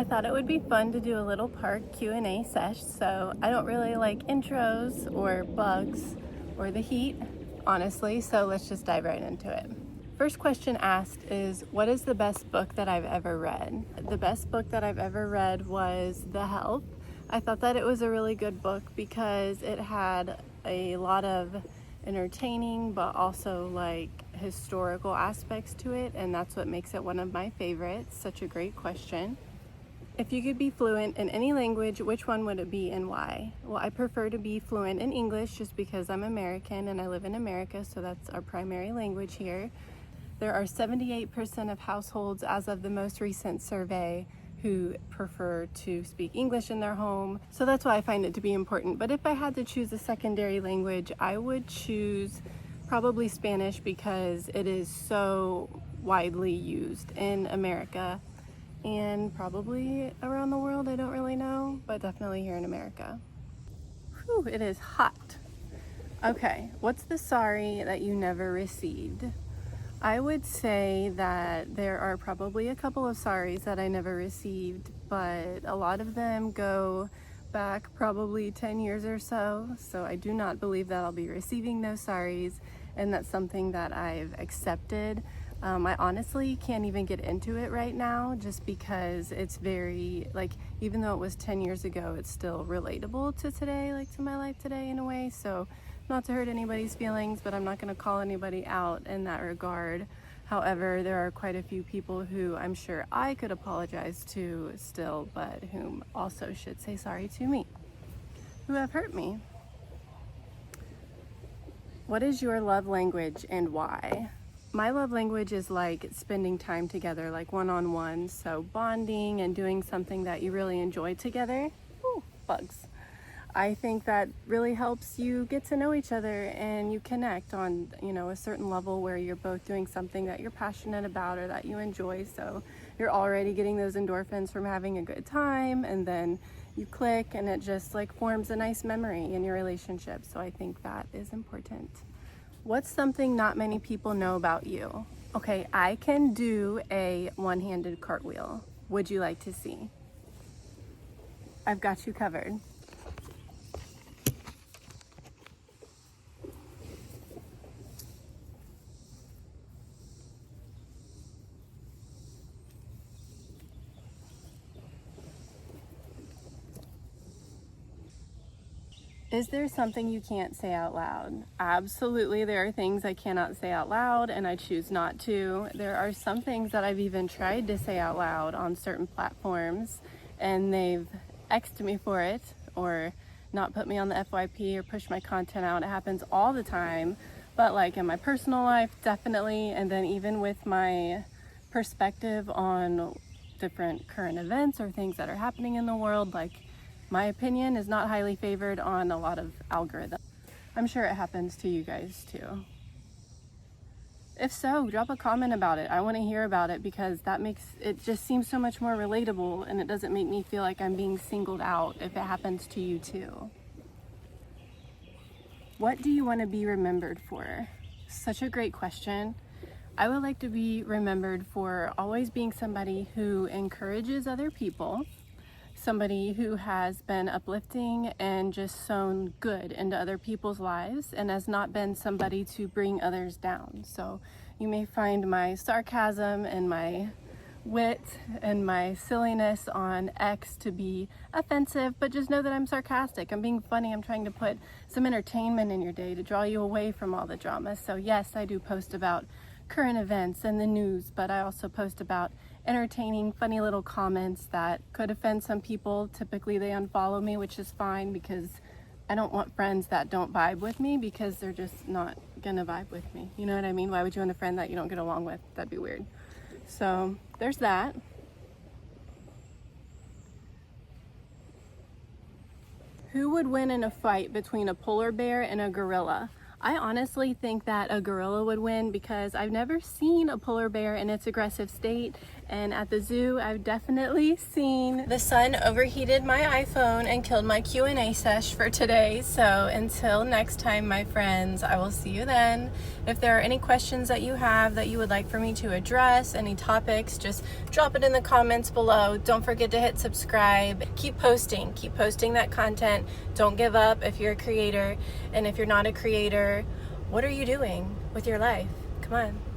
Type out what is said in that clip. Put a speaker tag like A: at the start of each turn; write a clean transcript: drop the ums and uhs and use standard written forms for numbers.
A: I thought it would be fun to do a little park Q&A sesh, so I don't really like intros or bugs or the heat, honestly, so let's just dive right into it. First question asked is, what is the best book that I've ever read? The best book that I've ever read was The Help. I thought that it was a really good book because it had a lot of entertaining but also like historical aspects to it, and that's what makes it one of my favorites. Such a great question. If you could be fluent in any language, which one would it be and why? Well, I prefer to be fluent in English just because I'm American and I live in America, so that's our primary language here. There are 78% of households as of the most recent survey who prefer to speak English in their home, so that's why I find it to be important. But if I had to choose a secondary language, I would choose probably Spanish because it is so widely used in America and probably around the world. I don't really know, but definitely here in America. Whew, it is hot. Okay, what's the sorry that you never received? I would say that there are probably a couple of sorries that I never received, but a lot of them go back probably 10 years or so, so I do not believe that I'll be receiving those sorries, and that's something that I've accepted. I honestly can't even get into it right now just because it's very, like, even though it was 10 years ago, it's still relatable to today, like to my life today in a way. So not to hurt anybody's feelings, but I'm not going to call anybody out in that regard. However, there are quite a few people who I'm sure I could apologize to still, but whom also should say sorry to me, who have hurt me. What is your love language and why? My love language is like spending time together, like one-on-one, so bonding and doing something that you really enjoy together. Ooh, bugs. I think that really helps you get to know each other and you connect on, a certain level where you're both doing something that you're passionate about or that you enjoy. So you're already getting those endorphins from having a good time, and then you click and it just like forms a nice memory in your relationship. So I think that is important. What's something not many people know about you? Okay, I can do a one-handed cartwheel. Would you like to see? I've got you covered. Is there something you can't say out loud? Absolutely, there are things I cannot say out loud and I choose not to. There are some things that I've even tried to say out loud on certain platforms and they've X'd me for it or not put me on the FYP or push my content out. It happens all the time, but like in my personal life, definitely. And then even with my perspective on different current events or things that are happening in the world, like my opinion is not highly favored on a lot of algorithms. I'm sure it happens to you guys too. If so, drop a comment about it. I want to hear about it because that makes it just seems so much more relatable, and it doesn't make me feel like I'm being singled out if it happens to you too. What do you want to be remembered for? Such a great question. I would like to be remembered for always being somebody who encourages other people, somebody who has been uplifting and just sown good into other people's lives and has not been somebody to bring others down. So you may find my sarcasm and my wit and my silliness on X to be offensive, but just know that I'm sarcastic. I'm being funny. I'm trying to put some entertainment in your day to draw you away from all the drama. So yes, I do post about current events and the news, but I also post about entertaining, funny little comments that could offend some people. Typically they unfollow me, which is fine because I don't want friends that don't vibe with me because they're just not gonna vibe with me. You know what I mean? Why would you want a friend that you don't get along with? That'd be weird. So there's that. Who would win in a fight between a polar bear and a gorilla? I honestly think that a gorilla would win because I've never seen a polar bear in its aggressive state, And at the zoo, I've definitely seen the sun overheated my iPhone and killed my Q&A sesh for today. So until next time, my friends, I will see you then. If there are any questions that you have that you would like for me to address, any topics, just drop it in the comments below. Don't forget to hit subscribe. Keep posting that content. Don't give up if you're a creator. And if you're not a creator, what are you doing with your life? Come on.